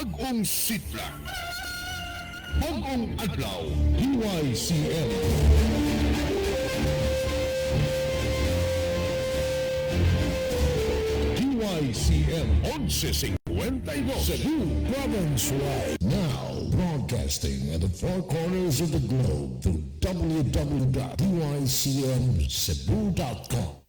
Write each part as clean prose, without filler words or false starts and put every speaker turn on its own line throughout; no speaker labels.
Bagong Sitla, Bagong Adlaw, DYCM. DYCM 1152 Cebu Province-wide. Now broadcasting at the four corners of the globe through www.dycmcebu.com.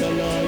Sa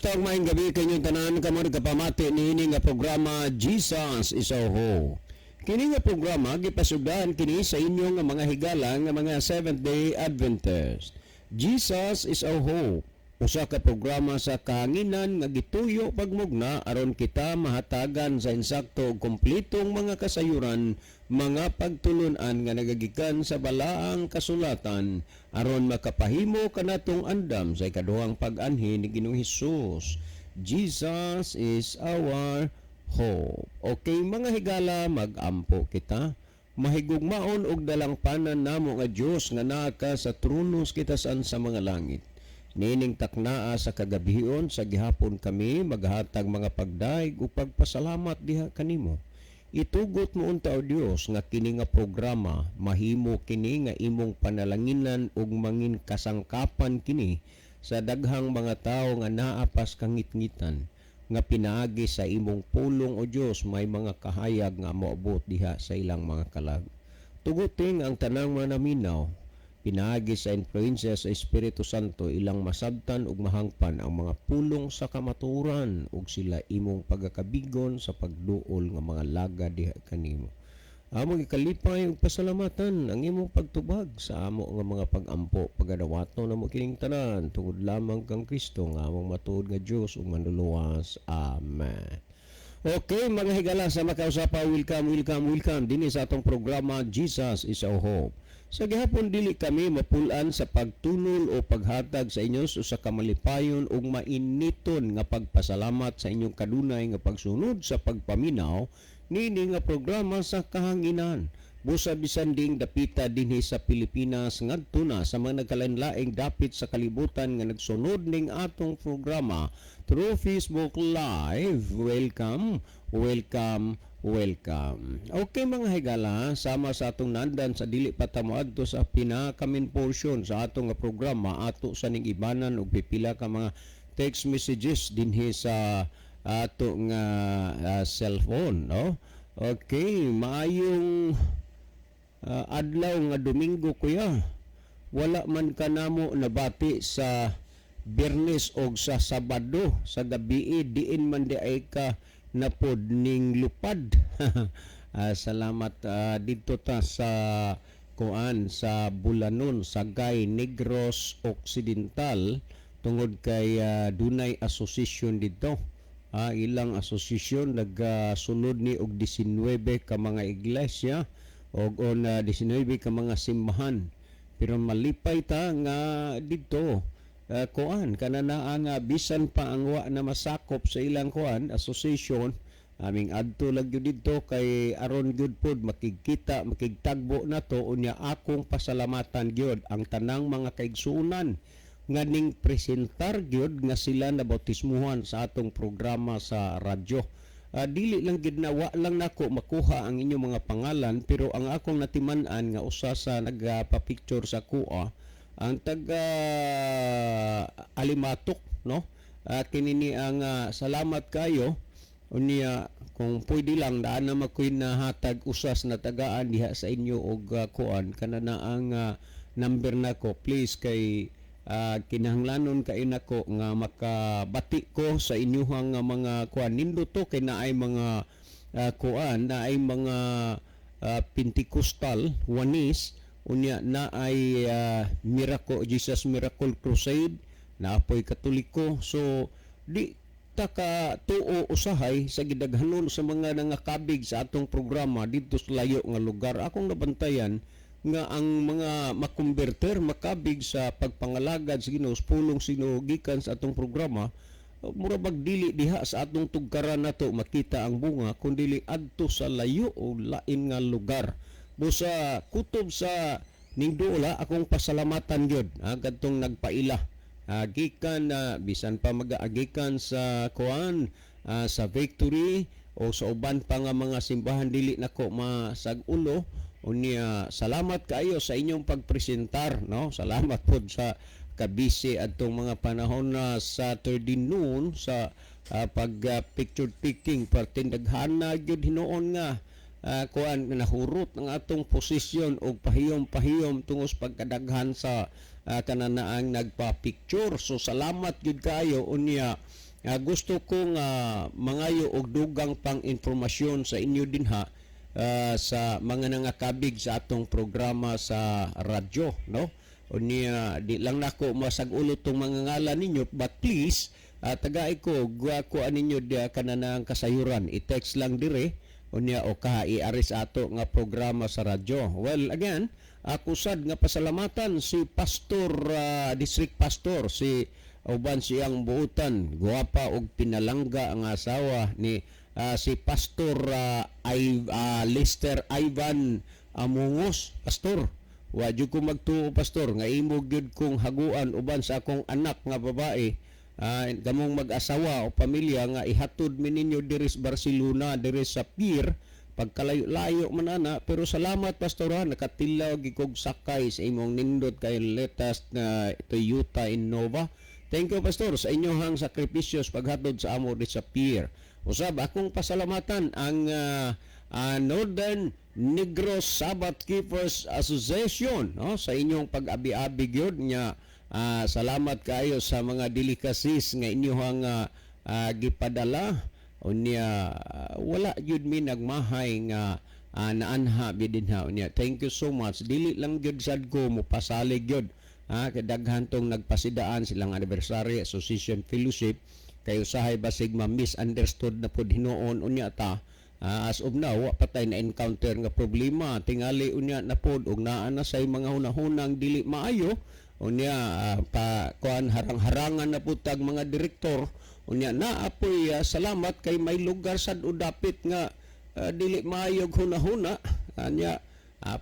Kumusta ang maayong gabi kanyang tanan kamar kapamati niini nga programa Jesus is our Hope. Kini nga programa gipasugdan kini sa inyo nga mga higala nga mga Seventh-day Adventist. Jesus is our Hope. Usa ka programa sa kahanginan nga gituyo pagmugna aron kita mahatagan sa insakto ug kumpletong mga kasayuran, mga pagtulun-an nga nagagikan sa balaang kasulatan aron makapahimo kanatong andam sa ikaduhang pag-anhi ni Ginoong Hesus. Jesus is our hope. Okay mga higala, mag-ampo kita. Mahigugmaon og dalangpanan namo nga Dios nga naa ka sa tronos kita saan sa mga langit. Nining taknaa sa kagabihon sa gihapon kami maghatag mga pagdaig o pagpasalamat diha kanimo. Itugot mo unta o Dios nga kini nga programa mahimo kini nga imong panalanginan ug mangin kasangkapan kini sa daghang mga tawo nga naa pas kangitngitan nga pinaagi sa imong pulong o Dios may mga kahayag nga moabot diha sa ilang mga kalag. Tuguting ang tanang manaminaw pinaagi sa influensya sa Espiritu Santo ilang masabtan ug mahangpan ang mga pulong sa kamatuoran ug sila imong pagakabigon sa pagduol nga mga laga diha kanimo. Among ikalipay ug pasalamatan ang imong pagtubag sa amo nga mga pag-ampo pagadawaton namo kining tanan tungod lamang kang Kristo nga among matuod nga Dios ug manluluwas. Amen. Okay mga higala sa makausapa, welcome dinhi sa atong programa Jesus is our Hope. Sa gihapon dili kami mapulan sa pagtunol o paghatag sa inyo sa kamalipayon ug mainiton nga pagpasalamat sa inyong kadunay nga pagsunod sa pagpaminaw nini nga programa sa kahanginan. Busa bisan ding dapita dinhi sa Pilipinas ngadto na sa mga nagkalain-laing dapit sa kalibutan nga nagsunod ning atong programa through Facebook Live. Welcome. Okay mga higala, sama sa atong nandan sa dili pa ta moadto sa pinakamin portion sa atong programa ato sa ning ibanan og pipila ka mga text messages dinhi sa ato nga cellphone, no? Okay, maayong adlaw nga Domingo kuya. Wala man kanamo nabati sa Biyernes og sa Sabado sa gabi diin man di ay ka napod ning lupad. Salamat dito ta sa kuan sa Bulanon, Sagay, Negros Occidental tungod kay dunay asosasyon dito. Ilang asosasyon nagasunod ni og 19 ka mga iglesia og 19 ka mga simbahan. Pero malipay ta nga dito kuan kanana nga bisan pa ang wa na masakop sa ilang kuan association aming adto lang gyud didto kay aron gyud pod makikita makigtagbo na to unya akong pasalamatan gyud ang tanang mga kaigsuonan nga ning presentar gyud nga sila nabautismuhan sa atong programa sa radyo. Dili lang gid na wa lang nako makuha ang inyong mga pangalan pero ang akong natiman-an nga usa sa nagpa-picture sa kuha ang taga Alimatok, no? Kinini ang salamat kayo unya kung pwede lang daan na makoy nahatag usas na tagaan diha sa inyo og kuan kanana ang number nako please kay kinahanglanon kay nako nga makabati ko sa inyong mga kuan nindot to kay naay mga kuan naay mga Pentecostal wanis unya na ay Jesus Miracle Crusade na apoy Katoliko so di ta ka tuo usahay sa gidaghanon sa mga nangakabig sa atong programa dito sa layo nga lugar akong nabantayan nga ang mga makonverter makabig sa pagpangalagad sa Ginoo pulong sino gikan sa atong programa mura magdili diha sa atong tugkaran nato makita ang bunga kundi adto sa layo o lain nga lugar. Busa kutob sa ningduola akong pasalamatan gyud kadtong nagpaila gikan bisan pa mag-aagikan sa kuan sa Victory o sa uban pa nga mga simbahan dili nako masag-ulo unya salamat kaayo sa inyong pagpresentar, no? Salamat pod sa kabisi adtong mga panahon na Saturday noon sa pag picture taking partindaghana gyud hinuon nga kuan nahurot ang atong posisyon og pahiyom tungos pagkadaghan sa kananaang nagpa-picture. So salamat gid kayo unya gusto kong mangayo og dugang pang informasyon sa inyo dinha sa mga nangakabig sa atong programa sa radyo, no? Unya di lang nako masag-ulo tong mga ngalan ninyo, but please tagay ko ko aninyo dia kananang kasayuran, i-text lang dire unya o i-aris ato nga programa sa radyo. Well, again, ako sad nga pasalamatan si Pastor District Pastor si uban siyang buutan, guwapa og pinalangga ang asawa ni si Pastor Lester Ivan Amongos. Pastor, wadyo ko magtuo, Pastor, nga imo gyud kong haguan uban sa akong anak nga babae, gamong mag-asawa o pamilya nga ihatod mi ninyo diri sa Barcelona, diri sa pier, pagkalayo-layo man ana. Pero salamat, Pastor, nakatilaw gikog sakay sa imong nindot kay latest na Toyota Innova. Thank you, Pastor, sa inyong sakripisyos paghatod sa amo di sa pier. Usab akong pasalamatan ang Northern Negros Sabbath Keepers Association, no, sa inyong pag-abi-abi gyud nya. Salamat kayo sa mga delicacies nga inyong gipadala. Unya wala gyud mi nagmahay nga naanha bidinha unya. Thank you so much. Dili lang gyud sad ko mo pasalig gyud. Kadaghan tong nagpasidaan silang anniversary association fellowship kay usahay basig ma-misunderstood na pud hinuon unya ta. As of now, patay na encounter nga problema tingali unya na pod og naa na say mga hunahunang dili maayo unya kuan harang-harangan na pud tag mga direktor unya na apoy salamat kay may lugar sad o dapit nga dili maayo hunahuna anya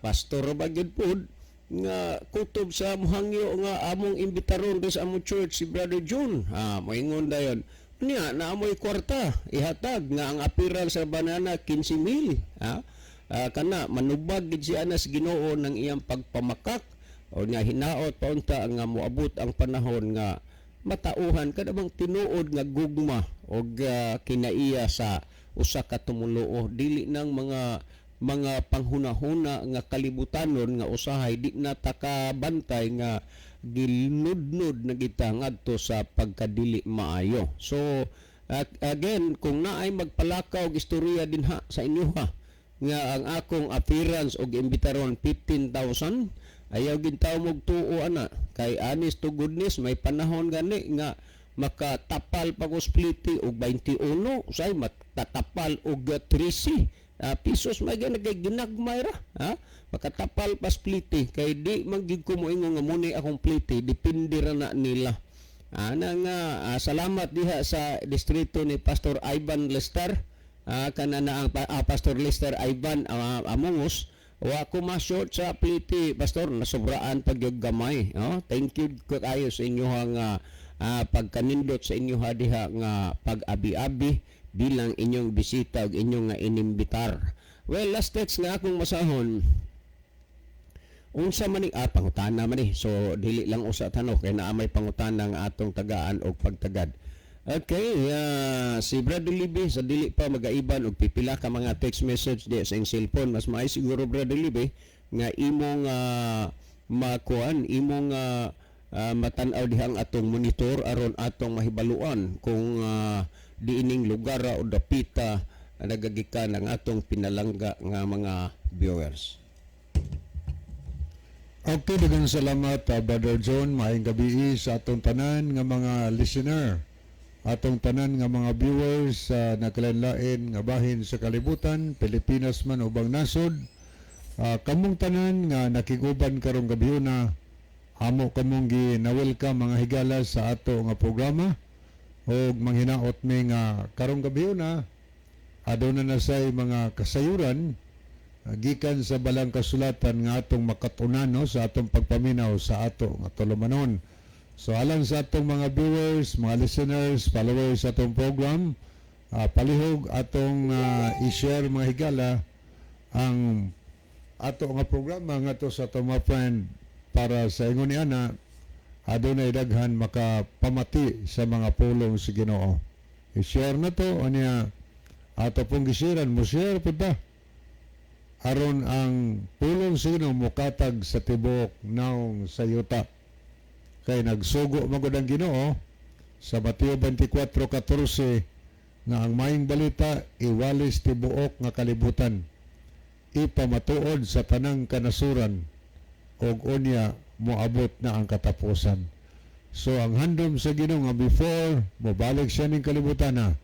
pastor ba gyud pod nga kutob sa muhangyo nga among imbitaron sa among church si Brother John. Moingon dayon niya na amoy kwarta ihatag nga ang apiran sa banana 15,000. Kana manubag gid siya na sa Ginoo ng iyang pagpamakak o niya hinaot paunta nga moabot ang panahon nga matauhan kada bang tinuod nga gugma og kinaiya sa usa ka tumuluo. Dili nang mga panghuna-huna nga kalibutanon nga usahay di na takabantay nga gilnudnud na kita ngadto sa pagkadili maayo. So again, kung naay magpalakaw og istorya dinha sa inyo nga ang akong appearance og imbitaron 15,000, ayaw gintaw mog tuo ana kay honest to goodness may panahon gani nga makatapal pag spliti og 21 usay matatapal og 13 pisos may ginagmay ra makatapal pa spliti kay di magig ko moingon nga muni akong pliti depende ra na nila. Nga salamat diha sa distrito ni Pastor Ivan Lester kana na ang Pastor Lester Ivan Amongos. Wa ko ma-short sa pliti, Pastor, nasobraan pag yung gamay. Thank you kayo sa inyong pagkanindot sa inyo diha nga pag-abi-abi bilang inyong bisita o inyong inimbitar. Well, last text nga akong masahon, unsa man ni pangutana man ni. So dili lang usa tanong kay naa may pangutana nga atong tagaan og pagtagad. Okay, si Brother Libby sa dili pa magaiban og pipila ka mga text message di sa iyong cellphone, mas maay siguro Brother Libby nga imong makuan, imong matan-aw dihang atong monitor aron atong mahibaluan kung diining lugar o dapita nagagikan ang atong pinalangga nga mga viewers.
Okay, daghang salamat Brother John. Maayong gabi sa atong tanan nga mga listener, atong tanan nga mga viewers sa nakalanlain nga bahin sa kalibutan, Pilipinas man ubang nasod. Kamong tanan nga nakiguban karong gabi na amo kamong gina-welcome mga higala sa ato nga programa og manghinaot mi nga karong gabi na aduna na say mga kasayuran gikan sa balang kasulatan nga atong makatunan sa atong pagpaminaw sa ato nga tulumanon. So alang sa atong mga viewers, mga listeners, followers sa atong program, palihog atong i-share mga higala ang ato nga programa nga to sa atong mga friend para sa ingon ni ana adunay daghan makapamati sa mga pulong sa Ginoo. I-share na to anya ato pong gisiran mo share pud ta aron ang pulong sa Ginoo mukatag sa tibok naong sayuta. Kay nagsugo magud ang Ginoo sa Mateo 24:14 nga ang maayong balita iwalis tibuok nga kalibutan, ipamatuod sa tanang kanasuran, og unya moabot na ang katapusan. So ang handom sa Ginoo nga before mobalik siya ning kalibutan na,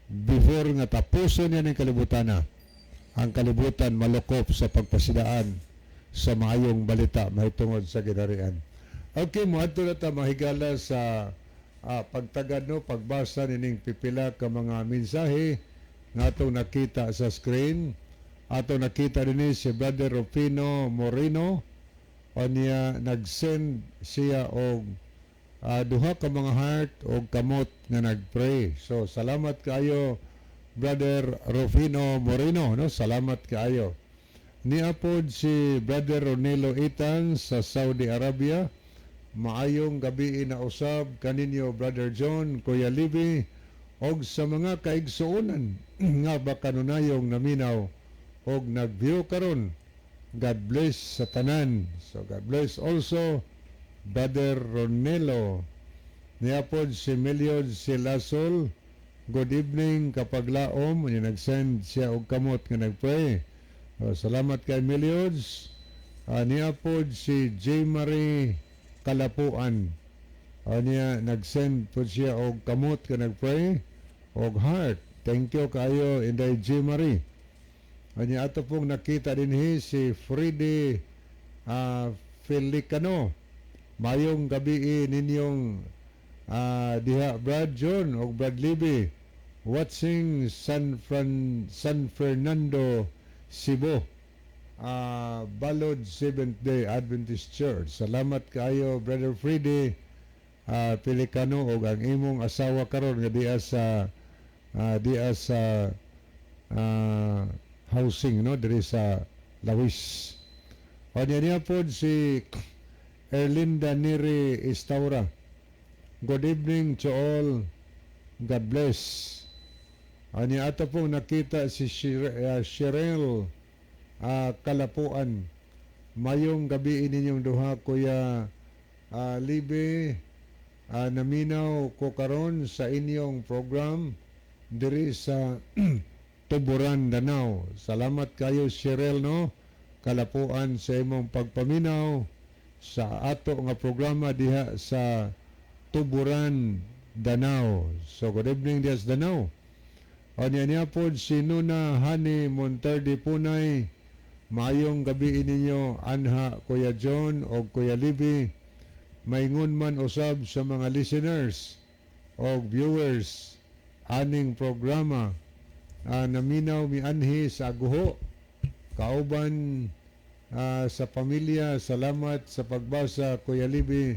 before nga tapuson niya ning kalibutan na, ang kalibutan malukop sa pagpasidaan sa maayong balita mahitungod sa ginharian. Okay, moadto na ta mahigala sa pagtagad no, pagbasa nining pipila ka mga mensahe nga atong nakita sa screen. Atong nakita din si Brother Rufino Moreno, o niya nag-send siya og duha ka mga heart og kamot nga nagpray. So salamat kaayo Brother Rufino Moreno, no? Salamat kaayo. Niapod si Brother Ronelo Itan sa Saudi Arabia. Maayong gabi na usab kaninyo Brother John, Kuya Libby, og sa mga kaigsuonan nga ba kanunayong naminaw og nag-view karon. God bless sa tanan. So God bless also Brother Ronelo. Niapod si Meliod Silasol. Good evening kapag laom. Nag-send siya og kamot nga nagpray. Salamat kay Meliods. Niapod si J. Marie Kalapuan. Niya nag-send po siya og kamot nga nagpray og heart. Thank you kayo Inday J. Marie. Niya ato pong nakita din si Freddy Felicano. Mayong gabi ninyong diha Brad John o Brad Libby watching San Fernando, Cebu, Balod Seventh-day Adventist Church. Salamat kayo Brother Freddy Felicano o ang imong asawa karon nga diya sa housing no diri sa Lawis. O niya pod si Erlinda Neri Estaura. Good evening to all. God bless. Ani ato pong nakita si Cheryl Kalapuan. Mayong gabi ninyong duha Kuya Libe. Naminaw ko karon sa inyong program diri sa Tuburan, Danau. Salamat kayo Cheryl no Kalapuan sa imong pagpaminaw sa ato nga programa diha sa Tuburan, Danau. So good evening diha sa Danau. O niya po si Nuna Hani Monterde Punay. Mayong gabi ninyo Anha, Kuya John o Kuya Libby. Maingon man usab sa mga listeners o viewers aning programa. Naminaw mi anhi sa guho kauban sa pamilya. Salamat sa pagbasa Kuya Libby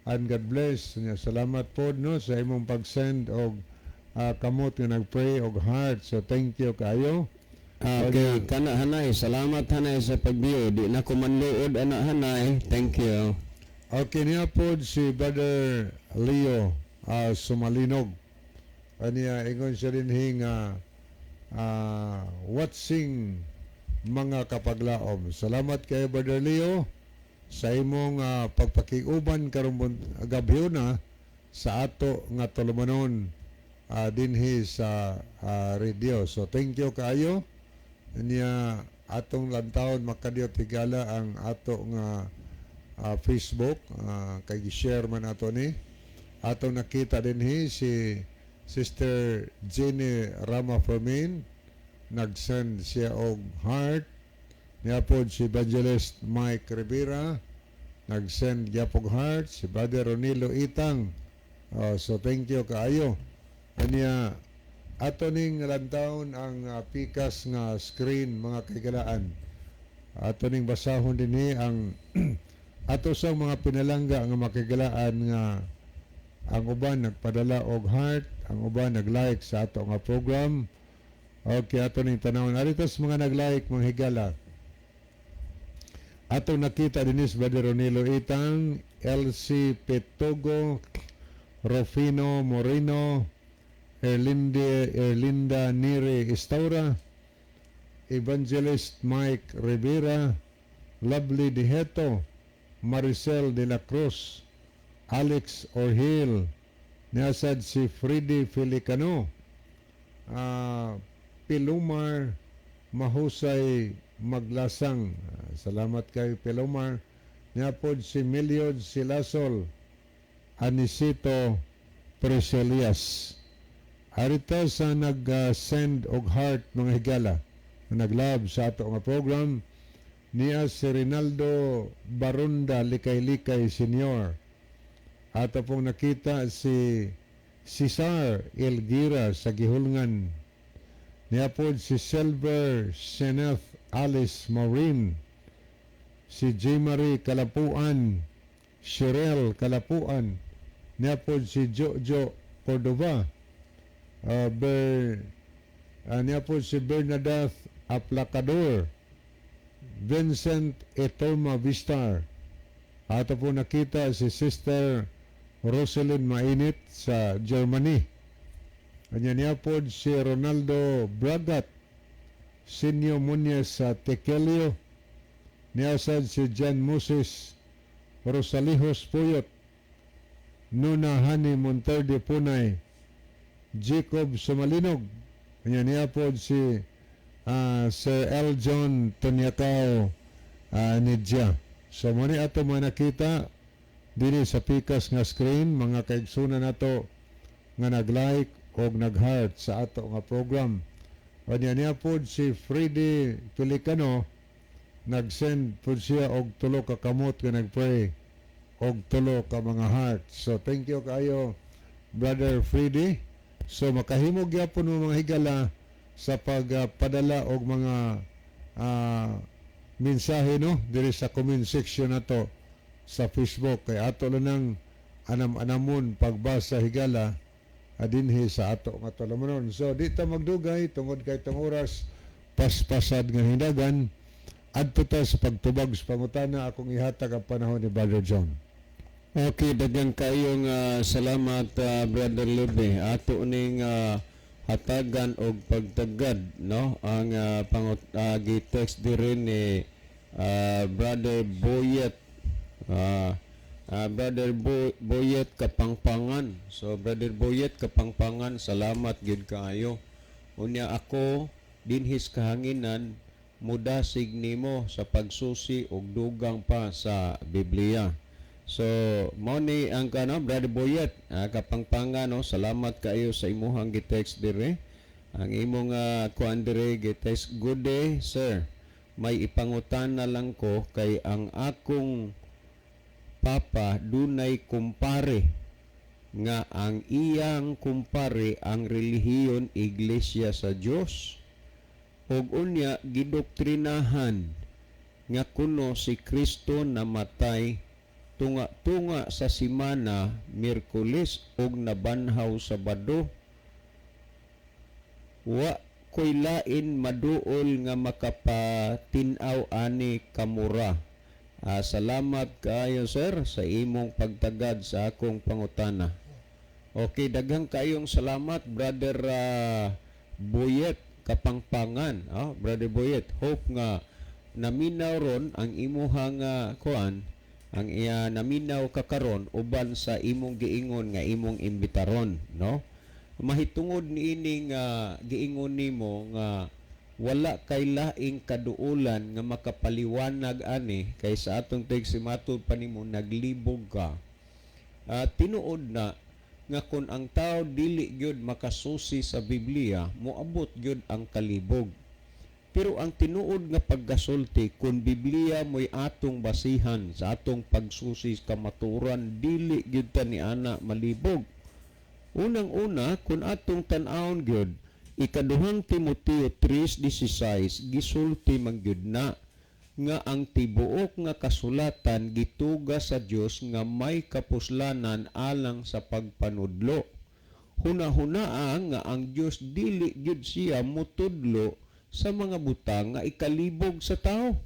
and God bless. Salamat po no sa imong pag-send og kamot nga nagpray og heart. So thank you kayo.
Okay, kana hanay, salamat hanay sa pag-view. Di na ko manluod ana hanay. Thank you.
Okay niya po si Brother Leo Sumalinog. Aniya ingon siya rin hinga watching mga kapaglaom. Salamat kay Brother Leo sa imong pagpakiuban karong gabi na sa ato nga tulumanon dinhi sa radio. So thank you kayo. Niya atong lantawon makadiyot tigala ang ato nga Facebook kay gi-share man ato ni. Atong nakita dinhi si Sister Jenny Rama Fermin, nag-send siya og heart. Niya po si Evangelist Mike Rivera, nag-send siya og heart. Si Brother Ronilo Itang. So thank you kaayo. Aniya ato ning lantawon ang pikas nga screen mga kaigalaan. Ato ning basahon dinhi ang ato sa mga pinalangga nga makigalaan nga ang uban nagpadala og heart, ang uban nag-like sa ato nga program. Okay, ato ning tanawon. Aritos mga nag-like mga higala. Ato nakita dinis Brother Ronilo Itang, LC Petogo, Rufino Moreno, Erlinda Nire Estaura, Evangelist Mike Rivera, Lovely Diheto, Maricel de la Cruz, Alex Orhil, Niasad si Freddy Felicano. Pilumar mahusay maglasang. Salamat kay Pilumar. Niapod si Miliod Silasol. Anisito Preselias. Arito sa nag-send og heart mga higala. Nag-love sa ato nga program. Niya si Rinaldo Barunda Likay-Likay Senior. Ato pong nakita si Cesar Elgira sa Gihulngan. Niya po si Silver Seneth Alice Maureen. Si J. Marie Kalapuan. Sherelle Kalapuan. Niya po si Jojo Cordova. Niya po si Bernadette Aplacador. Vincent Etorma Vistar. Ato po nakita si Sister Rosalind Mainit sa Germany. Kanya niya po si Ronaldo Bragat. Sinyo Muñez sa Tequilio. Niyasad si Jan Moses Rosalihos Puyot. Nuna Hani Monterde Punay. Jacob Sumalinog. Kanya niya po si Sir L. John Tonyakao Nidja. So muna ato mga nakita dili sa pikas nga screen, mga kaigsunan nato nga nag-like o nag-heart sa ato nga program. Kanya niya po si Freddy Pelicano, nag-send po siya og tulo ka kamot nga nag-pray og tulo ka mga heart. So thank you kayo Brother Freddy. So makahimog yapon mo mga higala sa pagpadala og mga mensahe no diri sa comment section nato sa Facebook, kay ato lang anam-anamon pagbasa higala dinhi sa ato nga tulamonon. So di ta magdugay tungod kay tong oras paspasad nga hindagan adto ta sa pagtubag sa pangutana. Akong ihatag ang panahon ni Brother John.
Okay, daghang kayong salamat Brother Lube. Ato ning hatagan og pagtagad no ang gi-text diri ni Brother Boyet Boyet Kapangpangan. So Brother Boyet Kapangpangan, salamat gyud kaayo. Unya ako dinhis kahanginan mudasig nimo sa pagsusi og dugang pa sa Biblia. So mao ni ang Brother Boyet Kapangpangan no, salamat kaayo sa imuhang gi-text dire. Ang imong kuan dire gi-text, good day sir. May ipangutana lang ko kay ang akong papa dunay kumpare nga ang iyang kumpare ang relihiyon Iglesia sa Dios ug unya gidoktrinahan nga kuno si Kristo namatay tunga-tunga sa simana Miyerkules ug nabanhaw Sabado. Wa ko'y lain maduol nga makapatin-aw ani kamura. Salamat kaayo sir sa imong pagtagad sa akong pangutana. Okay, daghang kaayong salamat Brother Boyet Kapangpangan. Brother Boyet, hope nga naminaw ron ang imuhang kuan, ang naminaw kakaron uban sa imong giingon nga imong imbitaron, no? Mahitungod niining giingon nimo nga wala kay laing kaduulan nga makapaliwanag ani kay sa atong tigsimatod pa nimo naglibog ka. Tinuod na nga kung ang tao dili gyud makasusi sa Biblia, moabot gyud ang kalibog. Pero ang tinuod nga paggasulti kung Biblia mo'y atong basihan sa atong pagsusi kamaturan, dili gyud ta ni ana malibog. Unang-una kung atong tan-awon gyud ikaduhang Timoteo 3:16 gisulti man gyud na nga ang tibuok nga kasulatan gituga sa Dios nga may kapuslanan alang sa pagpanudlo. Hunahunaa nga ang Dios dili gyud siya mutudlo sa mga butang nga ikalibog sa tao.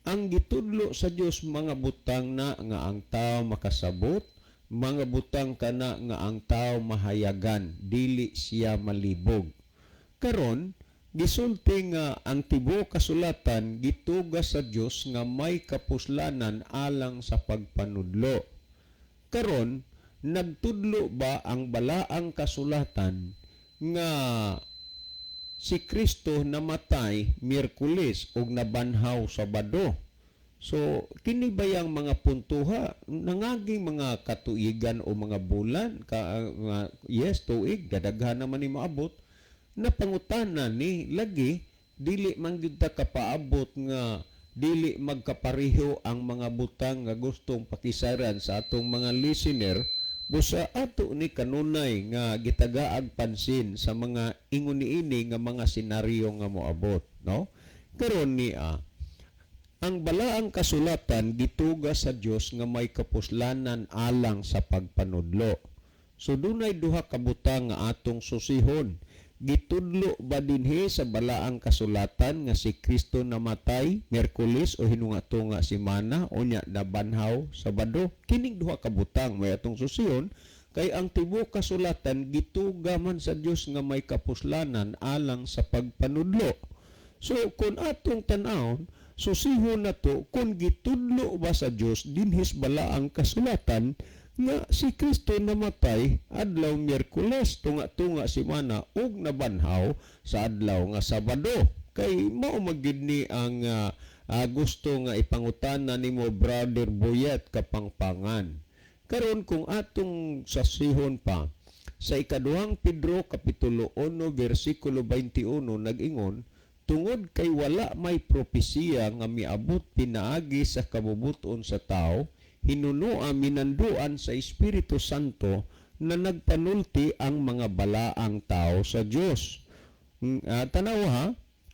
Ang gitudlo sa Dios mga butang na nga ang tao makasabot, mga butang kana nga ang tao mahayagan, dili siya malibog. Karon gisulti nga ang tibuok kasulatan gituga sa Dios nga may kapuslanan alang sa pagpanudlo. Karon nagtudlo ba ang balaang kasulatan nga si Kristo namatay Miyerkules ug nabanhaw Sabado? So, kini ba yang mga puntuha, nangaging mga katuigan o mga bulan, yes, tuig, gadaghan naman ni maabot, na pangutana ni lagi, dili man gyud ta kapaabot nga, dili magkapareho ang mga butang nga gustong pakisaran sa atong mga listener, busa ato ni kanunay nga gitagaag pansin sa mga ingon niini nga mga senaryo nga moabot, no? Karon ni ang balaang kasulatan gituga sa Dios nga may kapuslanan alang sa pagpanudlo. So dunay duha ka butang nga atong susihon. Gitudlo ba dinhi sa balaang kasulatan nga si Kristo namatay Miyerkules o hinunga-tunga semana o nya nabanhaw Sabado? Kining duha ka butang may atong susihon kay ang tibuok kasulatan gituga man sa Dios nga may kapuslanan alang sa pagpanudlo. So kung atong tan-awon, susihon na to kung gitudlo ba sa Dios dinhis balaang kasulatan nga si Kristo namatay adlaw Miyerkules tunga-tunga semana ug nabanhaw sa adlaw nga Sabado. Kay mao magid ni ang gusto nga ipangutana nimo Brother Boyet kapangpangan. Karon kung atong sasihon pa sa ikaduhang Pedro kapitulo 1 bersikulo 21 nag-ingon, tungod kay wala may propesiya nga miabot pinaagi sa kabubuton sa tao, hinunua minanduan sa Espiritu Santo na nagpanulti ang mga balaang tao sa Dios. Tanaw ha,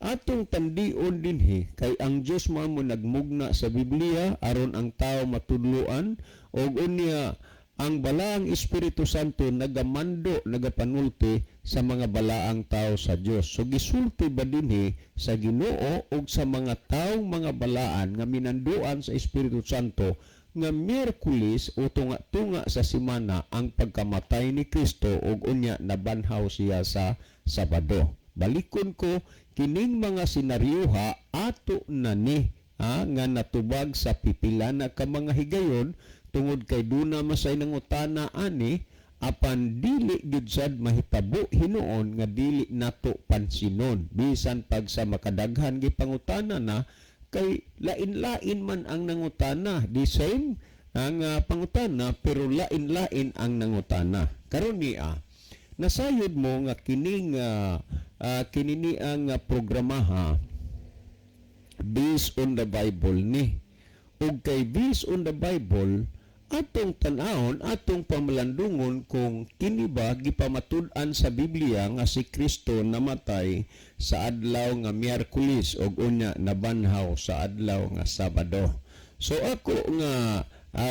atong tandion dinhi kay ang Dios mao nagmugna sa Biblia aron ang tao matudloan og unya ang balaang Espiritu Santo nagamando, nagapanulti sa mga balaang tao sa Dios. So gisulti ba dinhi sa Ginoo ug sa mga taong mga balaan nga minanduan sa Espiritu Santo nga Miyerkules o tunga-tunga sa semana ang pagkamatay ni Kristo ug unya nabanhaw siya sa Sabado. Balikon ko kining mga senaryoha ato na ni nga natubag sa pipila na ka mga higayon tungod kay duna masay nangutana ani apan dili gyud sad mahitabo hinuon nga dili nato pansinon bisan pag sa makadaghan gi pangutana na kay lain-lain man ang nangutana, the same ang pangutana pero lain-lain ang nangutana. Karon ni nasayod mo nga kining kinini ang programaha based on the Bible ni ug kay based on the Bible atong tan-awon, atong pamalandungon kung kini ba gipamatud-an sa Biblia nga si Kristo namatay sa adlaw nga Miyerkules ug unya nabanhaw sa adlaw nga Sabado. So ako nga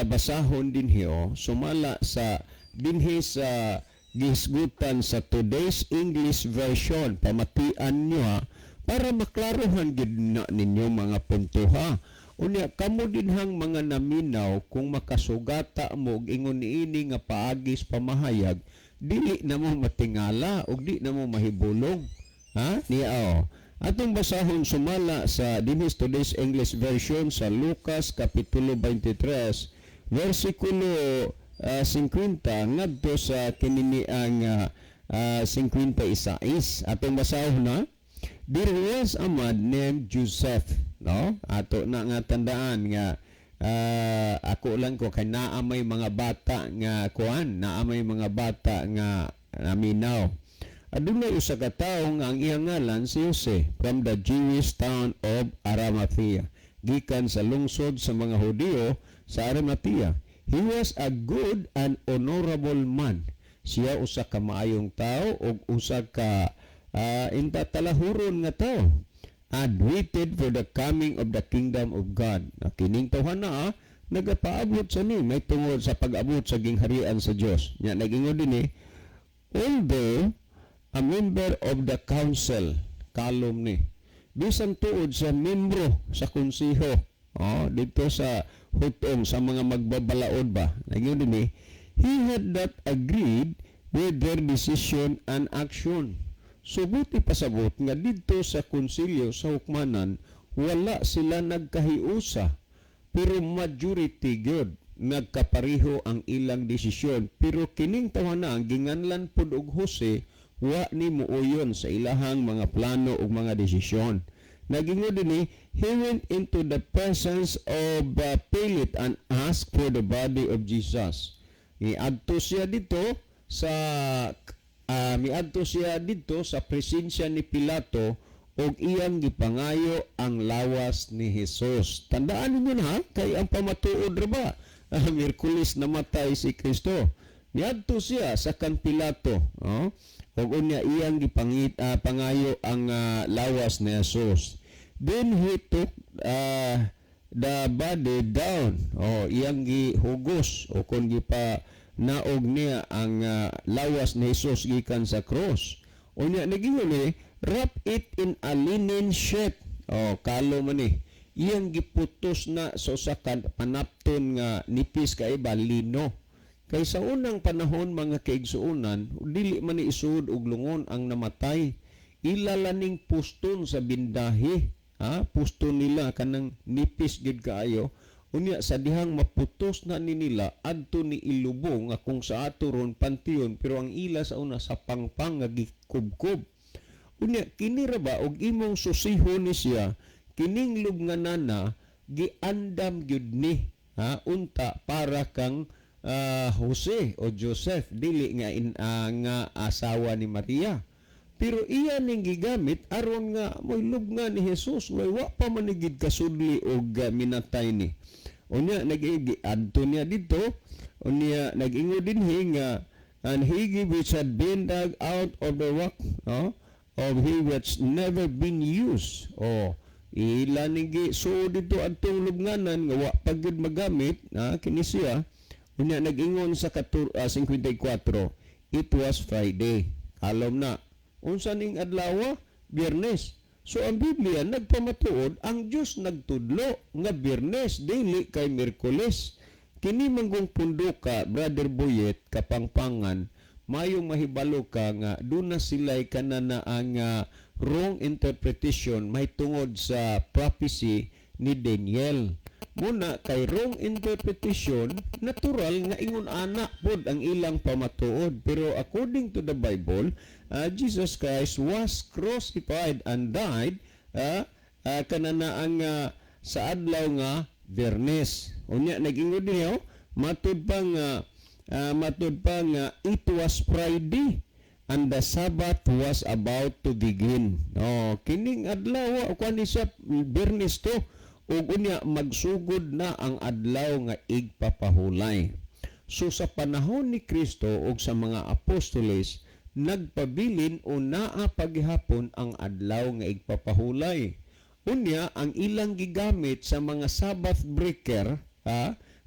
basahon dinhi sumala sa dinhi sa gisgutan sa Today's English Version, pamatian nyo para maklarohan gid na ninyo mga puntuha. Unya kamo dinhang mga naminaw kung makasugata mo og ingon niini nga paagis pamahayag, dili na mo matingala ug di na mo mahibulong. Atong basahon sumala sa dinhis Today's English Version sa Lucas kapitulo 23 versikulo 50 ngadto sa kinini ang 56. Atong basahon na, there was a man named Joseph, no? Ato na nga tandaan nga ako lang ko kay naa may mga bata nga kuan, naa may mga bata nga naminaw. Adunay usa ka tawo nga ang iyang ngalan si Jose from the Jewish town of Arimathea, gikan sa lungsod sa mga Hudiyo sa Arimathea. He was a good and honorable man. Siya usa ka maayong tao ug usa ka intatalahuron nga tao, and waited for the coming of the kingdom of God. Kining tawhana nagapaabot sa ni may tungod sa pag-abot sa gingharian sa Dios. Nya nagingon dinhi, although a member of the council, kalom ni bisan tuod sa membro sa konseho dito sa hutong sa mga magbabalaod ba, nagingon dinhi, he had not agreed with their decision and action. So buti pasabot nga dito sa konsilyo sa hukmanan wala sila nagkahiusa pero majority good nagkapariho ang ilang desisyon. Pero kining tawanan ginganlan pud og Jose, wa ni muuyon sa ilahang mga plano ug mga desisyon. Nagingod dinhi, he went into the presence of Pilate and asked for the body of Jesus. Miadto siya dito sa presensya ni Pilato ug iyang gipangayo ang lawas ni Jesus. Tandaan ninyo na, kay ang pamatuod ra ba? Miyerkules namatay si Kristo. Miadto siya sa kan Pilato, ug unya iyang pangayo ang lawas ni Jesus. Then he took the body down. Iyang gihugos o kung gipa naog niya ang lawas ni Jesus gikan sa cross. Unya nagingon ni wrap it in a linen sheet. Kalo man ni. Iyang giputos na sa panapton nga nipis kay balino. Kay sa unang panahon mga kaigsuonan, dili man ni isuod og lungon ang namatay. Ilalaning puston sa bindahi. Puston nila kanang nipis gid kaayo. Unya sa dihang maputos na ni nila adto ni ilubong nga kung sa ato ron pantiyon, pero ang ila sa una sa pangpang nga gikubkob. Unya kini ra ba og imong susihon ni siya, kining lubnganana giandam gyud ni unta para kang Jose o Joseph, dili nga asawa ni Maria. Pero iya ning gigamit aron nga moy lubngan ni Jesus, may wa pa manigid kasudli og minatay ni. Unya nag-adto niya dito, unya nag-ingo dinhi nga and he which had been dug out of the rock of he which never been used. Ila nigi so dito adtong lubnganan nga wa pagid magamit kini siya. Unya nag-ingon sa 54, it was Friday. Kalom na. Unsa ning adlaw? Biyernes. So ang Biblia nagpamatuod ang Dios nagtudlo nga Biyernes dili kay Miyerkules. Kini manggong pundo ka, Brother Boyet, kapangpangan, mayong mahibalo ka nga doon na sila'y kanana ang wrong interpretation may tungod sa prophecy ni Daniel. Muna kay wrong interpretation, natural nga ingon anak pod ang ilang pamatuod. Pero according to the Bible, Jesus Christ was crucified and died kanana ang sa adlaw nga Biyernes. Unya nag-ingon niyo matud pa nga it was Friday and the Sabbath was about to begin. Kining adlaw kuan siya Biyernes to. Ug unya magsugod na ang adlaw nga igpapahulay. So sa panahon ni Kristo ug sa mga apostoles, nagpabilin o naa paghihapon ang adlaw nga igpapahulay. Unya ang ilang gigamit sa mga Sabbath breaker,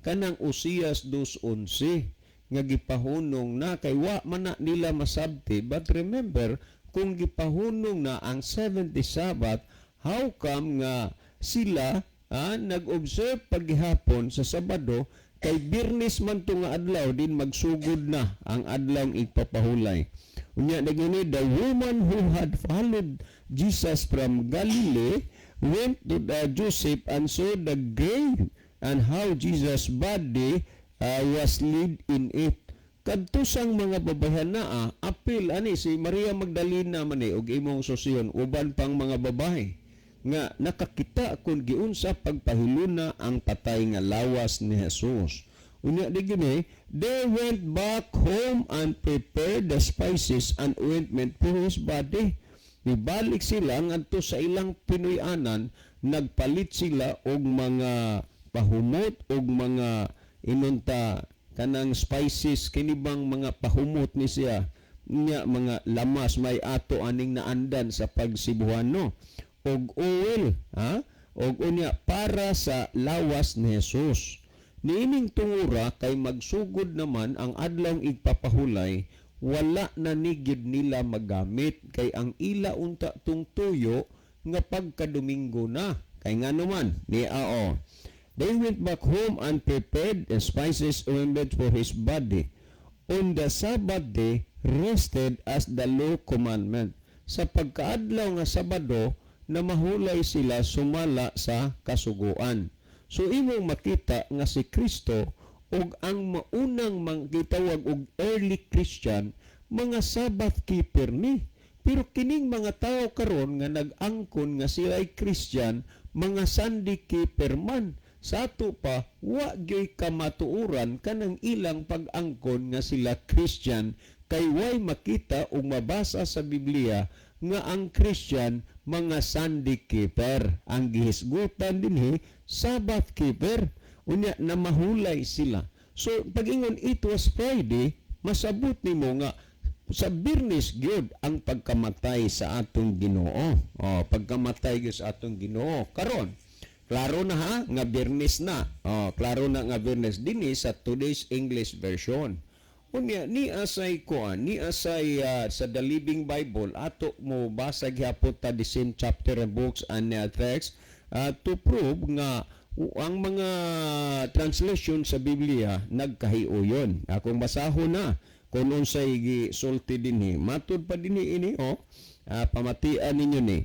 kanang Usias 2:11 nga gipahunong na kay wa man na nila masabti. But remember, kung gipahunong na ang 70 Sabbath, how come nga sila nag-observe paghihapon sa Sabado kay Biyernes man to nga adlaw din magsugod na ang adlaw igpapahulay. Unya nagini, the woman who had followed Jesus from Galilee went to Joseph and saw the grave and how Jesus' body was laid in it. Kadto sang mga babayan na apil ani si Maria Magdalena man og imong susiyon uban pang mga babae nga nakakita kung giunsa pagpahiluna ang patay nga lawas ni Jesus. Unya digini, they went back home and prepared the spices and ointment for his body. Ibalik sila ngadto sa ilang Pinoyanan, nagpalit sila og mga pahumot og mga inunta kanang spices kinibang mga pahumot ni siya nya mga lamas may ato aning naandan sa pagsibuhano og oil og unya para sa lawas ni Jesus. Niining tungura kay magsugod naman ang adlaw igpapahulay, wala na nigid nila magamit kay ang ila unta tung tuyo nga pagkadomingo na. Kay nga naman ni they went back home and prepared the spices ointment for his body. On the Sabbath day rested as the law commandment. Sa pagkaadlaw nga Sabado na mahulay sila sumala sa kasuguan. So imong makita nga si Kristo og ang maunang gitawag og early Christian mga Sabbath keeper ni. Pero kining mga tao karon nga nag-angkon nga sila ay Christian, mga Sunday keeper man. Sa ato pa, wa gyoy kamatuoran kanang ilang pag-angkon nga sila Christian kay way makita o mabasa sa Biblia nga ang Christian mga Sunday keeper. Ang gihisgutan dinhi Sabbath keeper. Unya na mahulay sila. So pag-ingon it was Friday, masabot nimo nga sa Biyernes gyud ang pagkamatay sa atong Ginoo. Pagkamatay gyud sa atong Ginoo karon. Klaro na ha nga Biyernes na. Klaro na nga Biyernes dinhi sa today's English version. Unya ni asay sa The Living Bible ato mo basa gyapon ta the same chapter and books and text to prove nga ang mga translation sa Biblia nagkahiuyon. Akong basahon na kung unsay gisulti dinhi. Matud pa dinhi ini pamatian ninyo ni.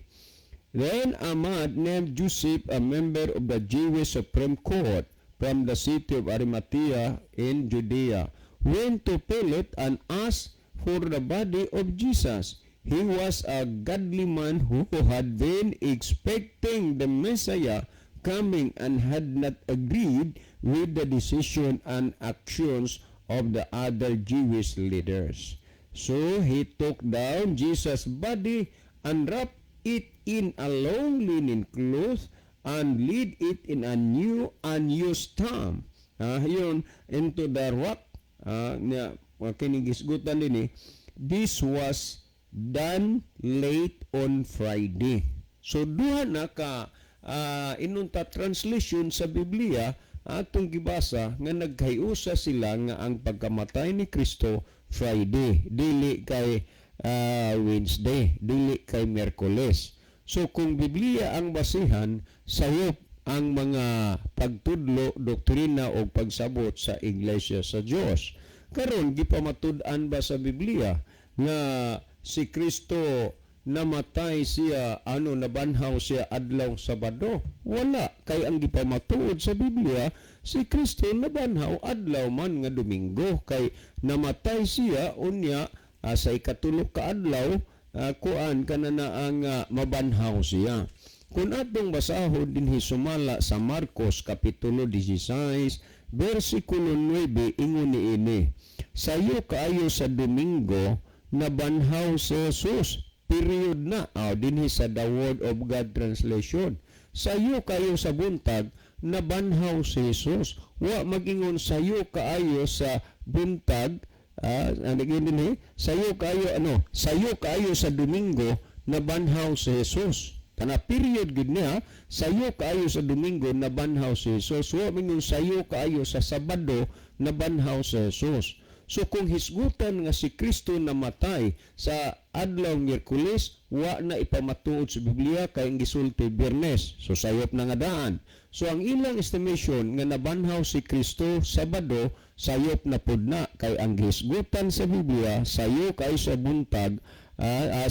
Then a man named Joseph, a member of the Jewish Supreme Court from the city of Arimathea in Judea, went to Pilate and asked for the body of Jesus. He was a godly man who had been expecting the Messiah coming and had not agreed with the decision and actions of the other Jewish leaders. So he took down Jesus' body and wrapped it in a long linen cloth and laid it in a new unused tomb. Yun, into the rock. Kinigisgutan din this was done late on Friday. So duha na ka inunta translation sa Biblia atong gibasa nga nagkayusa sila nga ang pagkamatay ni Kristo Friday, dili kay Wednesday, dili kay Miyerkules. So kung Biblia ang basihan, sayop ang mga pagtudlo, doktrina o pagsabot sa Iglesia sa Dios. Karon gipamatud-an ba sa Biblia nga si Kristo namatay siya, nabanhaw siya adlaw Sabado? Wala. Kay ang gipamatuod sa Biblia, si Kristo nabanhaw adlaw man nga Domingo. Kay namatay siya, unya, sa ikatulok ka adlaw, kuan kanana ang mabanhaw siya. Kung atong basahon dinhi sumala sa Marcos Kapitulo 16, versikulo 9, ingon niini, sayo kaayo sa Domingo, nabanhaw si Jesus. Period na. Dinhi sa The Word of God translation. Sayo kayo sa buntag, nabanhaw si Jesus. Wa magingon sayo kaayo sa buntag, sayo kayo sa Domingo, nabanhaw si Jesus. Kana period gud niya, sayo kaayo sa Domingo, nabanhaw si Jesus. Wa mingon sayo kaayo sa Sabado, nabanhaw si Jesus. So kung hisgutan nga si Kristo namatay sa adlaw Miyerkules, wa na ipamatuod sa Biblia kay ang gisulti Biyernes. So sayop na nga daan. So ang ilang estimation nga nabanhaw si Kristo Sabado, sayop na pud na kay ang hisgutan sa Biblia, sayo kayo sa buntag,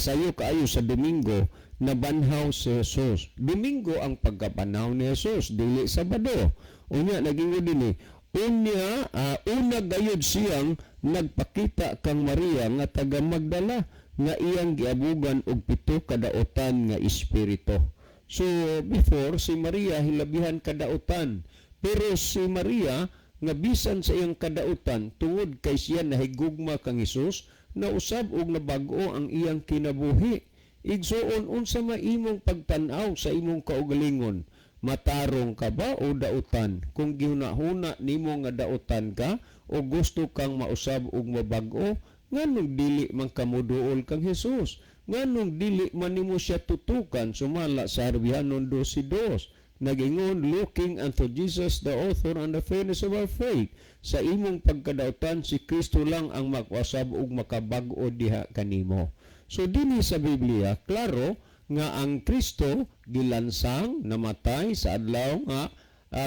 sayo kayo sa Domingo, nabanhaw si Jesus. Domingo ang pagkabanhaw ni Jesus, dili Sabado. Unya naging din Unya, una gayud siyang nagpakita kang Maria nga taga Magdala nga iyang giabugan og 7 kadaotan nga espiritu. So before si Maria hilabihan kadaotan, pero si Maria nga bisan sa iyang kadaotan tungod kay siya nahigugma kang Hesus, nausab og nabag-o ang iyang kinabuhi. Igsuon unsa maimong pagtan-aw sa imong kaugalingon? Matarong ka ba o dautan? Kung gihuna-huna nimo nga dautan ka o gusto kang mausab og mabag-o, nganong dili man kamuduol kang Hesus? Nganong dili man nimo siya tutukan sumala sa Arbihanon 12:2? Nagingon, looking unto Jesus, the author and the finisher of our faith. Sa imong pagkadautan, si Kristo lang ang makasab og makabag-o diha kanimo. So dinhi sa Biblia, klaro nga ang Kristo gilansang namatay sa adlaw nga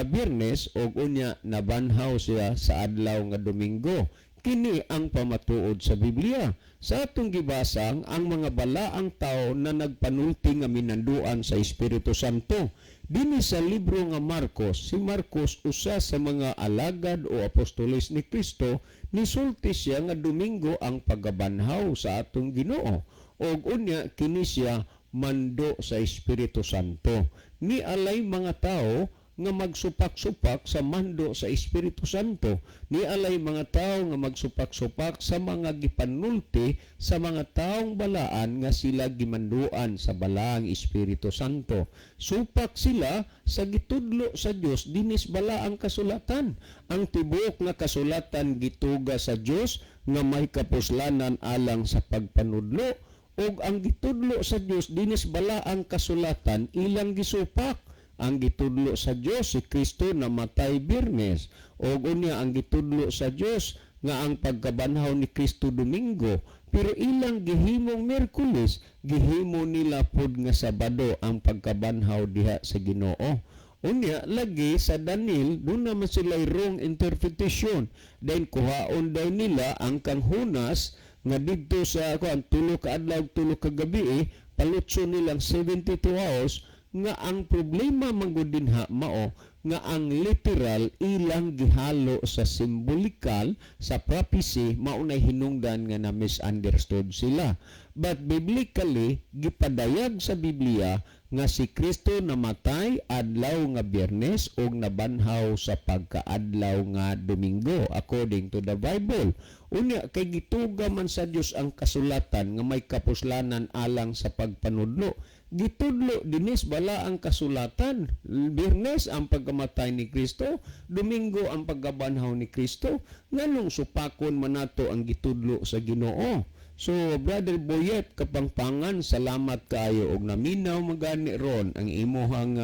Biyernes og unya nabanhaw siya sa adlaw nga Domingo. Kini ang pamatuod sa Biblia. Sa atong gibasang, ang mga balaang tao na nagpanulti nga minanduan sa Espiritu Santo. Dini sa libro nga Marcos, si Marcos usa sa mga alagad o apostoles ni Kristo, nisulti siya nga Domingo ang paggabanhaw sa atong Ginoo. Og unya kini siya mando sa Espiritu Santo. Ni alay mga tao nga magsupak-supak sa mando sa Espiritu Santo. Ni alay mga tao nga magsupak-supak sa mga gipanulti sa mga taong balaan nga sila gimanduan sa balaang Espiritu Santo. Supak sila sa gitudlo sa Dios dinis balaang kasulatan. Ang tibuok nga kasulatan gituga sa Dios nga may kapuslanan alang sa pagpanudlo, ug ang gitudlo sa Dios dinis balaang kasulatan ilang gisupak. Ang gitudlo sa Dios si Kristo namatay Biyernes, ug unya ang gitudlo sa Dios nga ang pagkabanhaw ni Kristo Domingo, pero ilang gihimong Miyerkules gihimo nila pod nga Sabado ang pagkabanhaw diha sa Ginoo. Unya lagi sa Daniel doon naman sila wrong interpretation, dahil kuhaon daw nila ang kanghunas nga didto sa tulo ka adlaw tulo ka gabi, palutso nilang 72 hours. Nga ang problema manggudinha mao nga ang literal ilang gihalo sa simbolikal sa prophecy mao nay hinungdan nga na misunderstood sila. But biblically gipadayag sa Biblia nga si Kristo namatay adlaw nga Biyernes ug nabanhaw sa pagkaadlaw nga Domingo according to the Bible. Unya kay gituga man sa Dios ang kasulatan nga may kapuslanan alang sa pagpanudlo. Gitudlo dinis bala ang kasulatan. Biyernes ang pagkamatay ni Kristo, Domingo ang pagkabanhaw ni Kristo. Nganong supakon man nato ang gitudlo sa Ginoo? So, Brother Boyet, kapangpangan, salamat kaayo og naminaw magani ron ang imuhang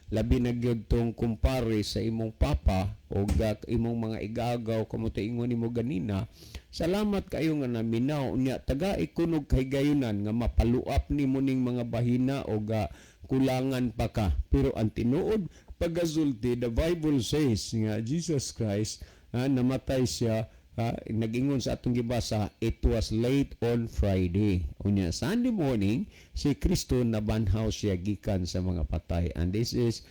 labi na gyud tong kumpare sa imong papa o imong mga igagaw kamo ingon nimo ganina. Salamat kayo nga naminaw unya taga ikunog kay gayunan nga mapaluap nimo ning mga bahina o kulangan pa ka. Pero ang tinuod pagazulti, the Bible says nga Jesus Christ namatay siya. Nag-ingon sa atong gibasa, it was late on Friday. Unya Sunday morning, si Kristo nabanhaw siya gikan sa mga patay. And this is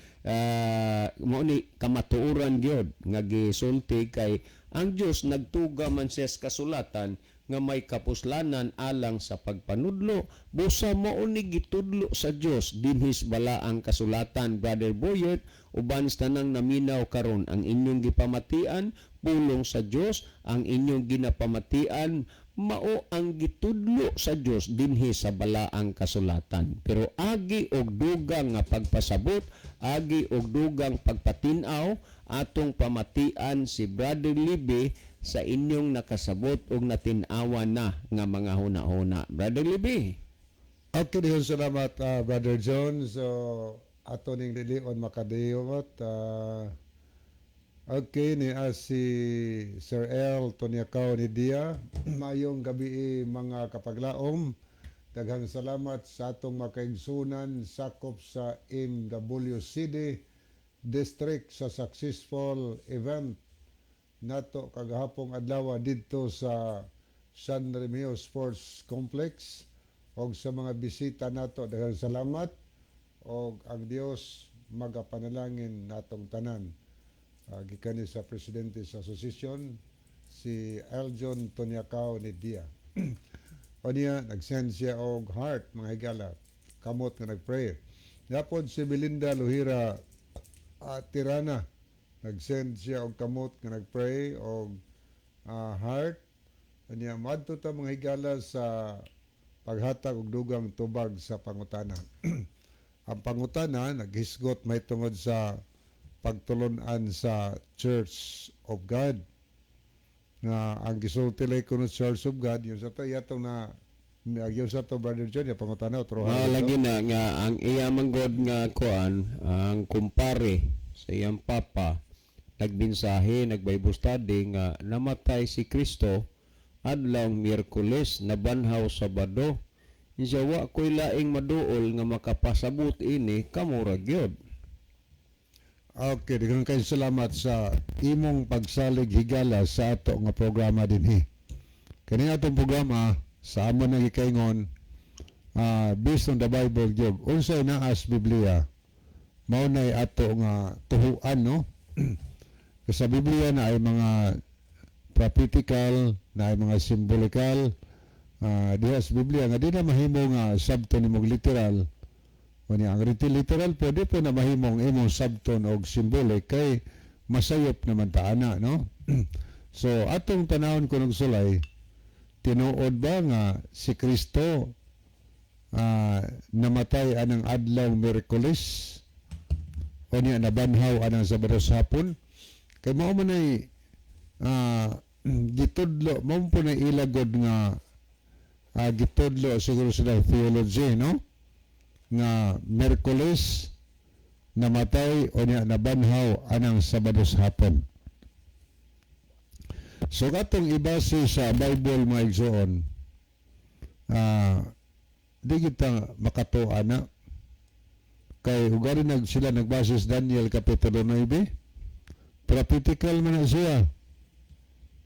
mo ni kamatuoran gyud nga gisulti kay ang Dios nagtuga man siya sa kasulatan nga may kapuslanan alang sa pagpanudlo. Busa mao ni gitudlo sa Dios dinhis bala ang kasulatan, Brother Boyet, uban sa tanang naminaw karon ang inyong gipamatian pulong sa Dios, ang inyong ginapamatian mao ang gitudlo sa Dios dinhi sa balaang kasulatan. Pero agi og dugang nga pagpasabot, agi og dugang pagpatin-aw atong pamatian si Brother Libby sa inyong nakasabot og natin-awa na nga mga huna-huna. Brother Libby.
Okay, diyon salamat Brother John. So ato ning dilion makadiyot. Okay, ni si Sir L. Toniakaw ni Dia. Mayong gabi mga kapaglaom. Daghang salamat sa atong makaigsunan sakop sa MWCD District sa successful event nato kagahapong adlaw didto sa San Remigio Sports Complex. Og sa mga bisita nato daghang salamat og ang Dios magapanalangin natong tanan. Gikan sa presidente sa association si Eljon Toniakaw ni Dia. O niya nag-send siya og heart mga higala kamot nga nag-pray. Yapon si Belinda Luhira Tirana nag-send siya og kamot nga nag-pray og heart. O niya madto ta mga higala sa paghatag og dugang tubag sa pangutana. Ang pangutana naghisgot may tungod sa pagtulunan sa Church of God na ang gisultilay ko ng Church of God yung sa to yatong na yung sa to Brother John yung pangutana otro
lagi na nga ang iyamang God nga kuan ang kumpare sa iyang papa nagbinsahe nag-Bible study nga namatay si Kristo adlaw Miyerkules nabanhaw Sabado. Isa wa ko'y laing maduol nga makapasabot ini kamura gyud.
Okay, daghang kay salamat sa imong pagsalig higala sa ato nga programa dinhi. Kani atong programa sa amon nga gikaingon based on the Bible gyud. Unsay naa sa Biblia? Mao nay ato nga tuhuan, no? Kasi sa Biblia na ay mga prophetical, na ay mga symbolical, diha sa Biblia nga di na mahimo nga sabton nimong literal. Kung ang literal pwede po na mahimong imong sabton og symbolic kay masayop naman taana, no? So atong tanawon ko sulay, tinuod ba nga si Kristo namatay anang adlaw Miyerkules o niya nabanhaw anang Sabado sa hapon? Kay mao man ay gitudlo, mao po na ilagod nga gitudlo siguro sa theology, no? Nga Miyerkules namatay o niya nabanhaw anang Sabado sa hapon. So katong ibase sa Bible mga igsoon, di kita makatuwa na kay ugari sila nagbase sa Daniel Kapitulo 9, prophetical man na siya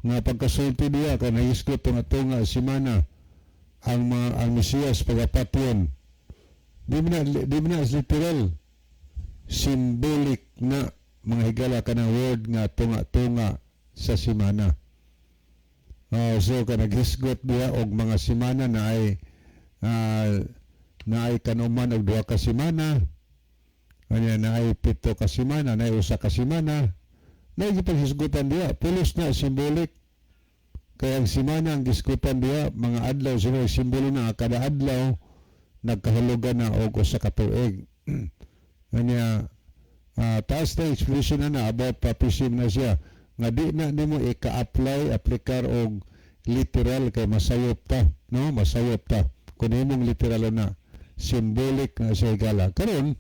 nga pagkasulti diya kay nahiskot tunga simana ang Mesiyas pagapatyon. Di mo na literal, symbolic na mga higala ka ng word nga tunga sa simana. So ka naghisgot diya og mga simana na ay kanuman og 2 ka simana, na ay 7 ka simana, na ay 1 ka simana, na ay gipaghisgutan diya, pulos na symbolic. Kaya ang simana ang gisgutan diya, mga adlaw, sino simbolo na kada adlaw, nagkahulugan na og 1 ka tuig. Kanya, taas na expression na about prophecy na siya, nga di na nimo aplikar og literal kay masayop ta, no? Masayop ta kung imong literal na symbolic na siya higala. Karon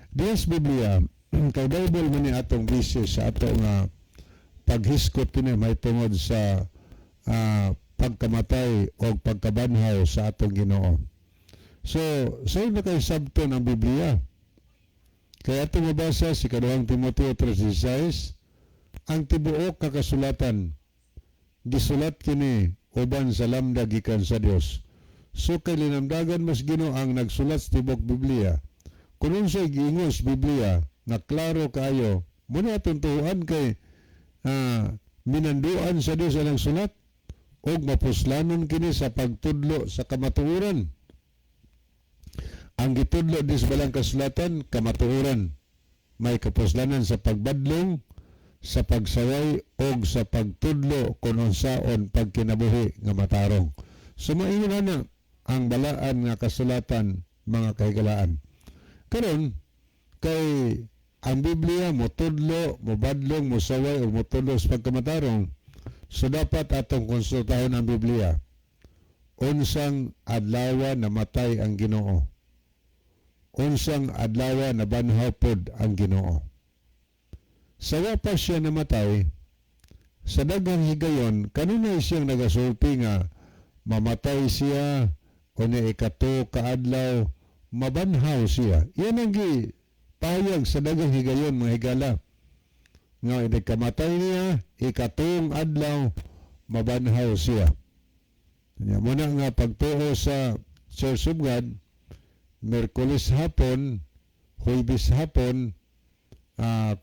dias Biblia kay Bible man ni atong basis sa ato nga paghiskot kini may tungod sa pagkamatay o pagkabanhaw sa atong Ginoo. So na kay sabton ang Biblia. Kaya atong mabasa si 2 Timoteo 3:16, ang tibuok kakasulatan gisulat kini uban sa lamda gikan sa Dios. So kay linamdagan mas Ginoo ang nagsulat sa tibuok Biblia. Kung unsay giingos Biblia nga klaro kayo, muna atong tuhuan kay minanduan sa Dios ang sulat og mapuslanon kini sa pagtudlo sa kamatuoran. Ang gitudlo dis balang kasulatan kamatuoran. May kapuslanan sa pagbadlong, sa pagsaway og sa pagtudlo kung unsaon pagkinabuhi nga matarong. Sumaingon na ang balaan nga kasulatan mga kahigalaan. Karon kay ang Biblia mo tudlo, mo badlong, mo saway o mo tudlo sa pagkamatarong, so dapat atong konsultahon ang Biblia. Unsang adlaw namatay ang Ginoo? Unsang adlaw nabanhaw pod ang Ginoo? Sa pa siya namatay, sa daghang higayon, kanunay siyang nagasulti nga mamatay siya o ni ikato kaadlaw, mabanhaw siya. Yan ang pahayag sa daghang higayon mga higala. Nga kamatay niya, ikatong adlaw, mabanhaw siya. Muna nga pagtuo sa Church of God, Miyerkules hapon, Huwebes hapon,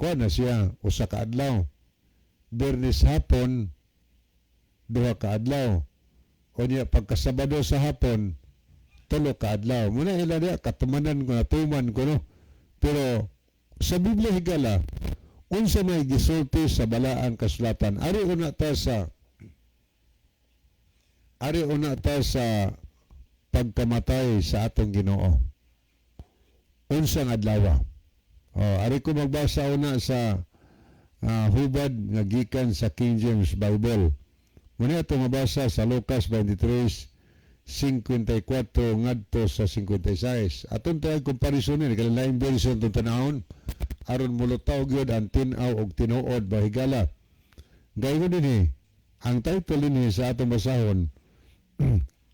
kuha na siya, 1 ka adlaw. Biyernes hapon, 2 ka adlaw. O niya, pagkasabado sa hapon, 3 ka adlaw. Muna ila niya, katumanan ko, natuman ko, no? Pero, sa Biblia higala, unsa may gisulti sa balaang kasulatan. Ari una ta sa pagkamatay sa atong Ginoo. Unsang adlaw. Ari ko magbasa una sa hubad nga gikan sa King James Bible. Muna ito mabasa sa Lucas 23:54 ngadto sa 56. Aton tayo komparisunin, kailangan version itong tanahon, aron mulutaw gyud ang tinaw og tinuod bahigala. Gayon din ang title din sa atong basahon,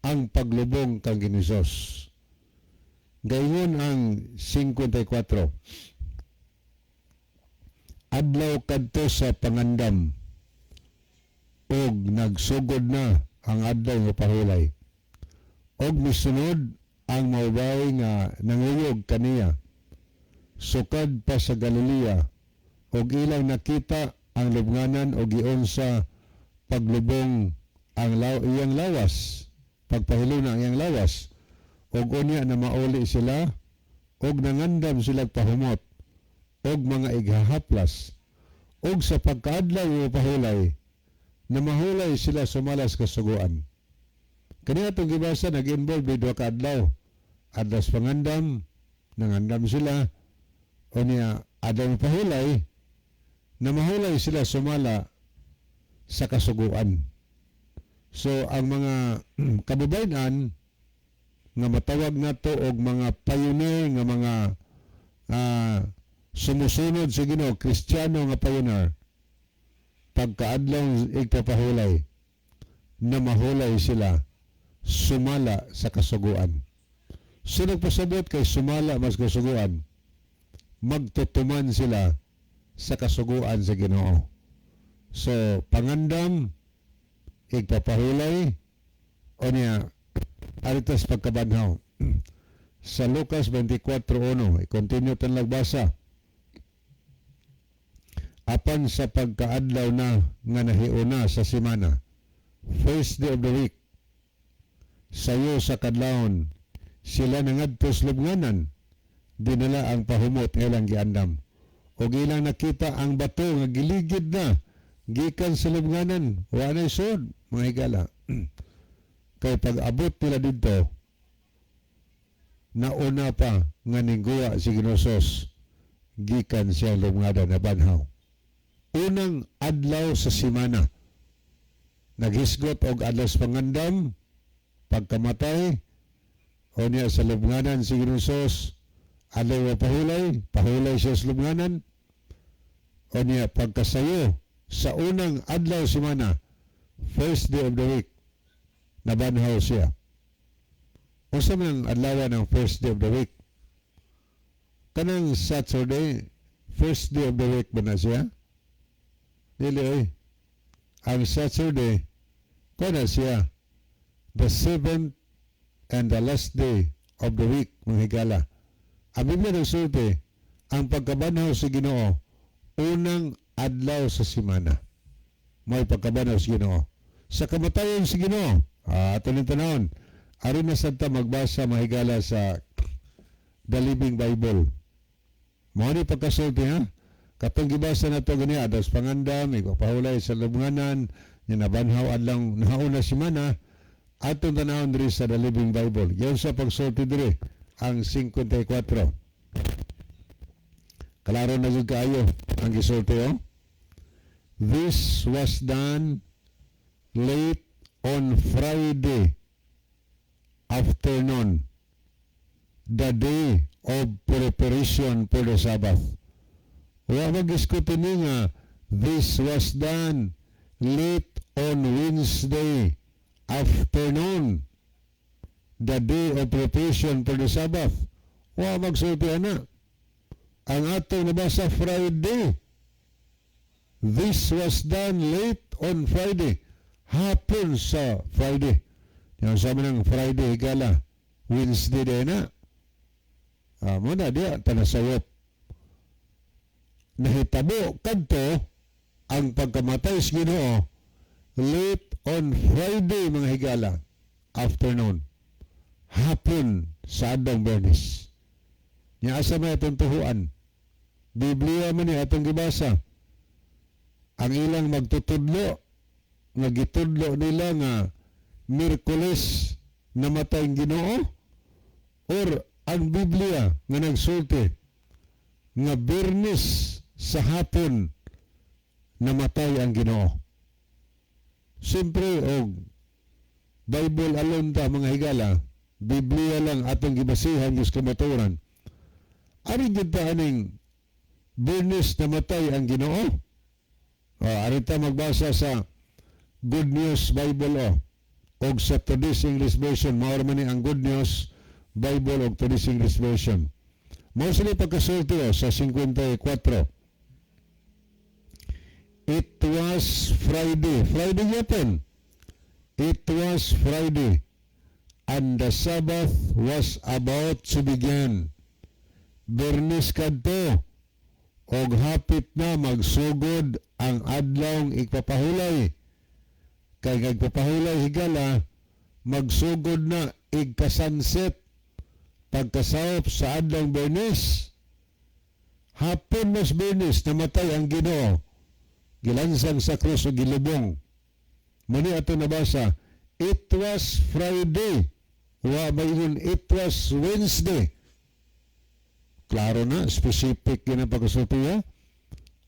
ang paglubong kang Ginisos. Gayon ang 54. adlaw kadto sa pangandam og nagsugod na ang adlaw nga pahulay. Og misunod ang maubay nga nanguyog kaniya sukad pa sa Galilea og ilang nakita ang lubnganan og giun sa paglubong ang iyang lawas, pagpahilo na ang iyang lawas, og unya na mauli sila og nangandam sila pahumot og mga ighahaplas og sa pagkaadlaw o pahulay na mahulay sila sumalas kasuguan. Kaniya itong gibasa nag-involve ni duha ka adlaw. Adlas pangandam, nangandam sila, o niya adlaw pahulay na mahulay sila sumala sa kasuguan. So ang mga kababayan nga matawag nato og mga pioneer nga mga sumusunod sa Ginoo, Kristiyano nga pioneer, pagkaadlaw igpapahulay na mahulay sila sumala sa kasuguan. So nagpasabot kay sumala mas kasuguan, magtutuman sila sa kasuguan sa Ginoo. So pangandam igpapahulay o niya aritas pagkabanhaw. Sa Lucas 24:1, i-continue tan lagbasa. Apan sa pagkaadlaw na nga nahiuna sa semana, first day of the week, sayo sa kadlawon, sila nangadto sa lubnganan, dinala ang pahumot nga ilang giandam. O ilang nakita ang bato nga giligid na, gikan sa lubnganan, wala sod, mga higala. Kay pag-abot nila dito, nauna pa nga ningguwa si Ginosos, gikan siya lubnganan na banhaw. Unang adlaw sa semana, naghisgot og adlaw sa pangandam, pagkamatay, o niya sa lubnganan si Ginosos, adlaw na pahulay siya sa lubnganan, o niya pagkasayo, sa unang adlaw semana, first day of the week, nabanhaw siya. O sa mga adlaw ng first day of the week, kanang Saturday, first day of the week ba na siya? Dili ang Saturday, kana siya, the seventh and the last day of the week, mga higala. Ang Biblia nagsulti, ang pagkabanhaw sa Ginoo, unang adlaw sa semana. May pagkabanhaw sa Ginoo. Sa kamatayon sa Ginoo, ato nang tanawon, ari na sadta magbasa mahigala sa The Living Bible. Mao ni pagkasulti ha. Katong gibasa nato gani adas pangandam, igpahulay sa lubnganan, nya nabanhaw adlaw nahauna semana, atong tanawon diri sa The Living Bible. Yan sa pagsulti diri ang 54. Klaro na jud kaayo ang gisulti oh. This was done late on Friday afternoon, the day of preparation for the Sabbath. Wa mag-iskuti ni nga, this was done late on Wednesday afternoon, the day of preparation for the Sabbath. Wa magsulti ana. Ang atong nabasa Friday, this was done late on Friday, hapon sa Friday. Yung sabi ng Friday, higala, Wednesday din na. Muna dia, tanasayop. Nahitabo kadto ang pagkamatay sa Ginoo late on Friday, mga higala, afternoon, hapon sa adong Bernis. Nya asa may atong tuhuan. Biblia man ni atong gibasa. Ang ilang magtutudlo, nagitudlo nila nga Miyerkules namatay ang Ginoo, or ang Biblia nga nagsulti nga Bernis sa hapon namatay ang Ginoo. Siyempre, og Bible alone ta mga higala, Biblia lang atong gibasihan Diyos kamaturan. Ari gid ta aning Bernis namatay ang Ginoo. Ari ta magbasa sa Good News Bible og sa Today's English Version, mao man ni ang Good News Bible og Today's English Version. Mao sila pagkasulti sa 54. was Friday. Friday yapon. It was Friday. And the Sabbath was about to begin. Bernis kadto. Og hapit na magsugod ang adlawng igpapahulay. Kay nagpapahulay higala, magsugod na igkasanset pagkasawop sa adlawng Bernis. Hapon mas Bernis, namatay ang Ginoo. Gilansang sa krus o gilubong. Muni ato nabasa, it was Friday. Wa mayon, it was Wednesday. Klaro na, specific yun ang pagkasultiya.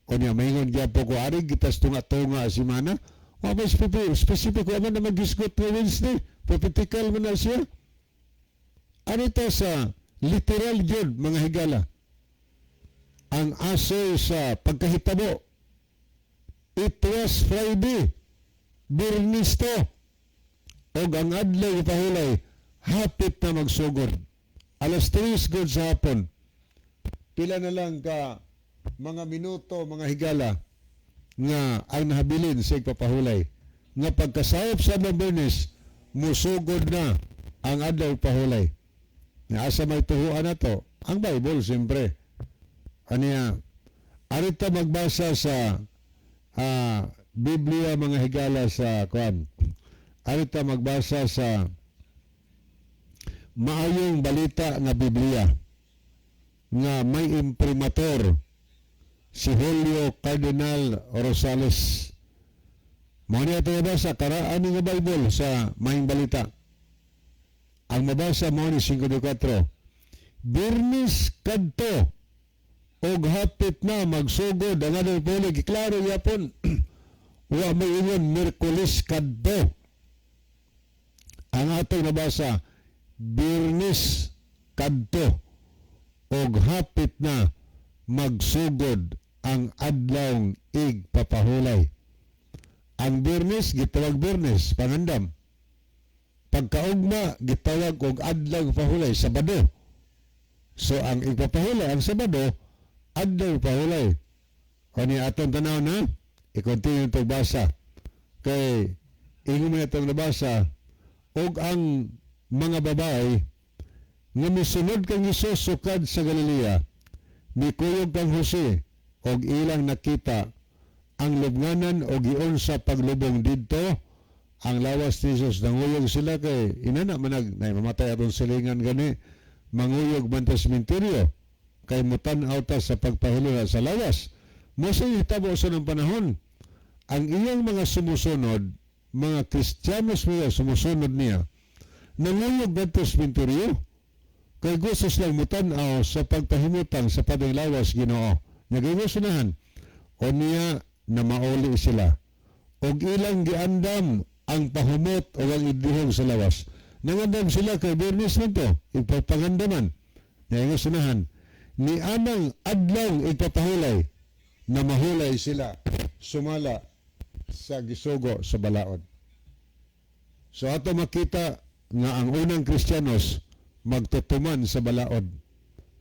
O niya, mahingon kaya po ko, aring gitas tunga-tunga asimana. Wa may specific, wa man na mag-isgot na Wednesday. Propetical mo na siya. Ano ito sa literal yun, mga higala? Ang aso sa pagkahitabo. It was Friday. Bernis to. O ang adlaw ipahulay, hapit na magsugod. Alas 3 good sa hapon. Pila na lang ka mga minuto, mga higala nga ang nahabilin sa ipapahulay. Nga pagkasayop sa Bernis, musugod na ang adlaw ipahulay. Nga asa may tuhuan na to, ang Bible siyempre. Aniya, arita magbasa sa Biblia mga higala sa Quran. Arita magbasa sa maayong balita nga Biblia nga may imprimator si Julio Cardinal Rosales. Mao niya ito mabasa karaan nga Bible sa maayong balita. Ang mabasa mo ni 5:4. Bernis kadto og hapit na magsugod ang adlaw puli giklaro yapon. Wa may ingon Miyerkules kadto. Ang atong nabasa Bernis kadto og hapit na magsugod ang adlawng igpapahulay. Ang Bernis gitawag Bernis pangandam. Pagkaugma gitawag og adlaw pahulay Sabado. So ang igpapahulay ang Sabado adlaw pahulay. Ani atong tanaw na i-continue itong basa. Kay ingon mo itong nabasa og ang mga babae nga misunod kang Hesus sukad sa Galilea, mikuyog kang Jose, og ilang nakita ang lubnganan o gion sa paglubong didto, ang lawas ni Jesus, nanguyog sila kay inana manag mamatay atong silingan gani, manguyog man ta sementeryo, kay mutan-aw ta sa pagpahilo sa lawas. Mosa hitabo sa ng panahon, ang iyang mga sumusunod, mga Kristiyanos niya sumusunod niya, nanguyog man ta sementeryo, kay gusto silang mutan-aw sa pagpahimutang sa padang lawas Ginoo. Nagigusunahan o niya na mauli sila. Og ilang giandam ang pahumot o ang idihong sa lawas. Nangandam sila kay Bernis nito, ipagpagandaman. Nagigusunahan ni anang adlaw ipapahulay na mahulay sila sumala sa gisugo sa balaod. So ato makita nga ang unang Kristiyanos magtutuman sa balaod.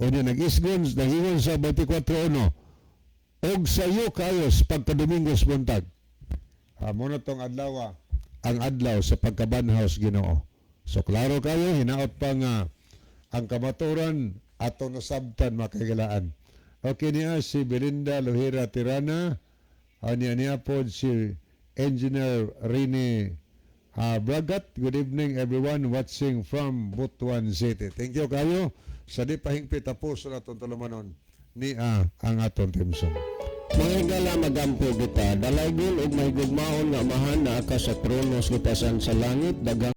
O niya nag-isgon, nangingon sa 24:1, og sayo kayos pagka-Domingos buntag. Muna tong adlaw, ang adlaw sa pagkabanhaws Ginoo. So klaro kayo, hinaot pa nga ang kamaturan atong nasabtan makagilaan. Okay niya si Belinda Lohira Tirana, niya po si Engineer Rini Bragat. Good evening everyone watching from Butuan City. Thank you kayo sa di pahingpit tapos na itong tulumanon ni ang atong timsong.
Mga higala magampo kita, dalaygon og mahigugmaon nga amahan na ka sa tronos kita sa langit, dagang